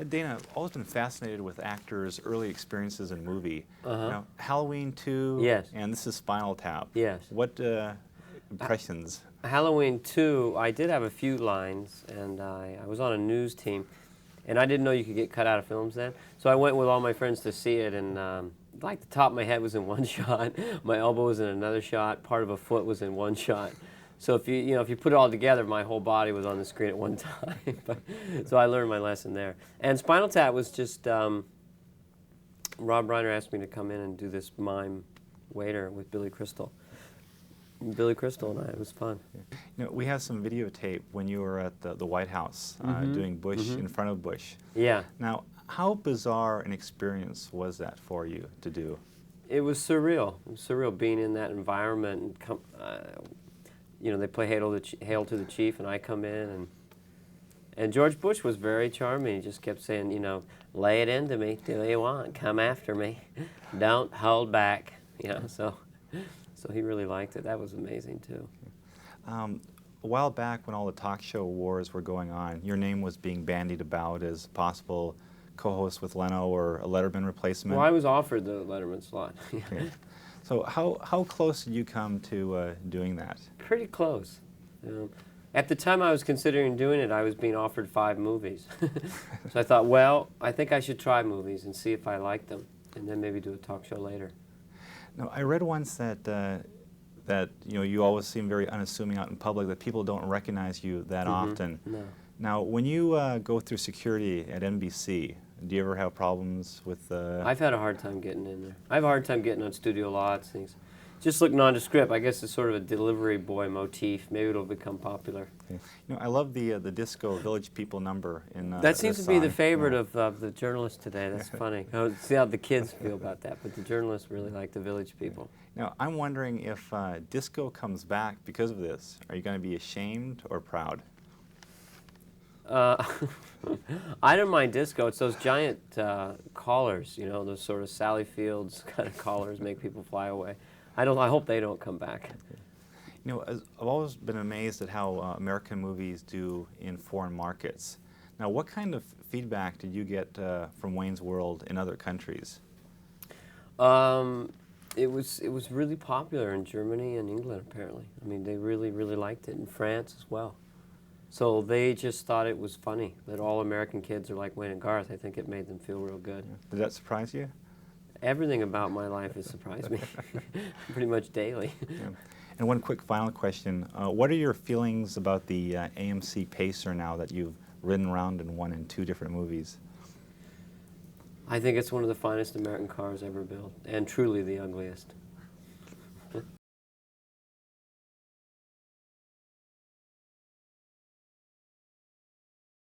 Dana, I've always been fascinated with actors' early experiences in movie. Uh-huh. Now, Halloween 2, Yes. and this is Spinal Tap. Yes. What impressions? Halloween 2, I did have a few lines, and I was on a news team, and I didn't know you could get cut out of films then. So I went with all my friends to see it, and like the top of my head was in one shot, my elbow was in another shot, part of a foot was in one shot. So if you put it all together, my whole body was on the screen at one time. So I learned my lesson there. And Spinal Tap was just Rob Reiner asked me to come in and do this mime waiter with Billy Crystal. Billy Crystal and I, it was fun. You know, we have some videotape when you were at the White House doing Bush in front of Bush. Yeah. Now, how bizarre an experience was that for you to do? It was surreal. It was surreal being in that environment. And they play Hail to the Chief, and I come in, and George Bush was very charming. He just kept saying, lay it into me, do what you want, come after me, don't hold back. So he really liked it. That was amazing too. A while back, when all the talk show wars were going on, your name was being bandied about as possible co-host with Leno or a Letterman replacement. Well, I was offered the Letterman slot. Okay. So how close did you come to doing that? Pretty close. At the time I was considering doing it, I was being offered 5 movies. So I thought, well, I think I should try movies and see if I like them, and then maybe do a talk show later. Now, I read once that you always seem very unassuming out in public, that people don't recognize you that often. No. Now, when you go through security at NBC, do you ever have problems with? I've had a hard time getting in there. I have a hard time getting on studio lots. Things just look nondescript. I guess it's sort of a delivery boy motif. Maybe it'll become popular. Okay. I love the disco Village People number in that seems to be the song. favorite of the journalists today. That's funny. I'll see how the kids feel about that, but the journalists really like the Village People. Now, I'm wondering if disco comes back because of this. Are you going to be ashamed or proud? I don't mind disco. It's those giant collars, those sort of Sally Fields kind of collars make people fly away. I hope they don't come back. I've always been amazed at how American movies do in foreign markets. Now, what kind of feedback did you get from Wayne's World in other countries? It was really popular in Germany and England, apparently. I mean, they really, really liked it, in France as well. So they just thought it was funny that all American kids are like Wayne and Garth. I think it made them feel real good. Did that surprise you? Everything about my life has surprised me, pretty much daily. Yeah. And one quick final question. What are your feelings about the AMC Pacer now that you've ridden around and won in 2 different movies? I think it's one of the finest American cars ever built, and truly the ugliest.